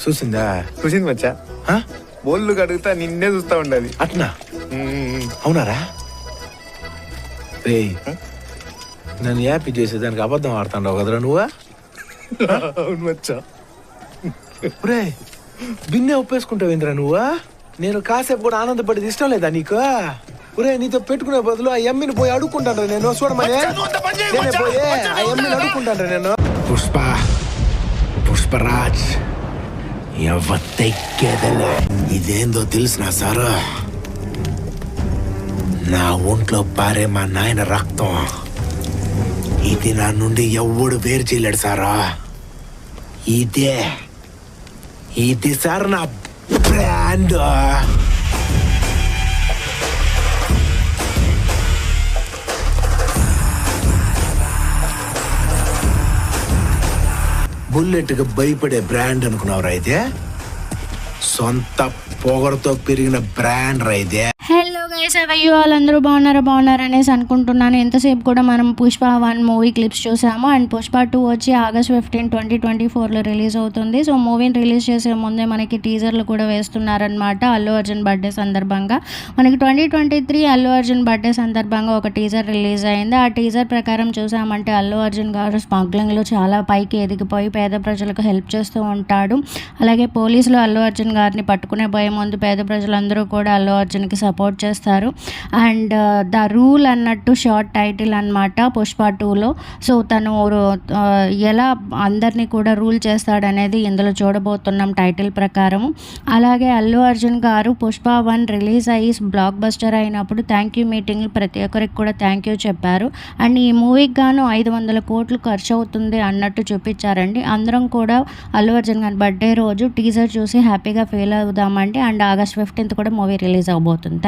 చూసిందా? చూసింది మచ్చా. ఆ? బోళ్ళు కడుగుతా నిన్నే చూస్తా ఉండాలి. అట్నా? అవునారా? రే నన్ను హ్యాపీ చేసేదానికి అబద్ధం ఆడుతాండవు కదరా నువ్వా? అవును మచ్చా. రే బిన్నే ఒప్పేసుకుంటావేంద్రా నువ్వా? నేను కాసేపు కూడా ఆనందపడేది ఇష్టం లేదా నీకు? ఒరే నీతో పెట్టుకునే బదులు ఆ ఎమ్మిని పోయి అడుక్కుంటాను నేను. చూడమని నేనే పోయి ఆ ఎమ్మిని అడుక్కుంటాను నేను. పుష్పరాజ్ ఎవత్తెక్కేదలే. ఇదేందో తెలిసిన సారు, నా ఒంట్లో పారే మా నాయన రక్తం. ఇది నా నుండి ఎవడు వేరు చేయలేడు సారా. ఇది సార్ నా బ్రాండ్. బుల్లెట్కి భయపడే బ్రాండ్ అనుకున్నావురా అయితే? సొంత పొగరతో పెరిగిన బ్రాండ్ రా ఇదే. హలో గైస్, అవయ్యూ వాళ్ళందరూ బాగున్నారనేసి అనుకుంటున్నాను. ఎంతసేపు కూడా మనం పుష్ప 1 మూవీ క్లిప్స్ చూసాము. అండ్ పుష్ప 2 వచ్చి ఆగస్ట్ 15, 2024లో రిలీజ్ అవుతుంది. సో మూవీని రిలీజ్ చేసే ముందే మనకి టీజర్లు కూడా వేస్తున్నారనమాట. అల్లు అర్జున్ బర్త్డే సందర్భంగా మనకి 2023 అల్లు అర్జున్ బర్త్డే సందర్భంగా ఒక టీజర్ రిలీజ్ అయింది. ఆ టీజర్ ప్రకారం చూసామంటే అల్లు అర్జున్ గారు స్మగ్లింగ్లో చాలా పైకి ఎదిగిపోయి పేద ప్రజలకు హెల్ప్ చేస్తూ ఉంటాడు. అలాగే పోలీసులు అల్లు అర్జున్ గారిని పట్టుకునే పోయే ముందు పేద ప్రజలందరూ కూడా అల్లు అర్జున్కి సపోర్ట్ చేస్తారు. అండ్ ద రూల్ అన్నట్టు షార్ట్ టైటిల్ అనమాట పుష్ప 2లో. సో తను ఎలా అందరినీ కూడా రూల్ చేస్తాడనేది ఇందులో చూడబోతున్నాం టైటిల్ ప్రకారం. అలాగే అల్లు అర్జున్ గారు పుష్ప 1 రిలీజ్ అయ్యి బ్లాక్ బస్టర్ అయినప్పుడు థ్యాంక్ యూ మీటింగ్ ప్రతి ఒక్కరికి కూడా థ్యాంక్ యూ చెప్పారు. అండ్ ఈ మూవీకి గాను 500 కోట్లు ఖర్చు అవుతుంది అన్నట్టు చూపించారండి. అందరం కూడా అల్లు అర్జున్ గారి బర్త్డే రోజు టీజర్ చూసి హ్యాపీగా ఫీల్ అవుదామండి. అండ్ ఆగస్ట్ 15 కూడా మూవీ రిలీజ్ అవబోతుంది.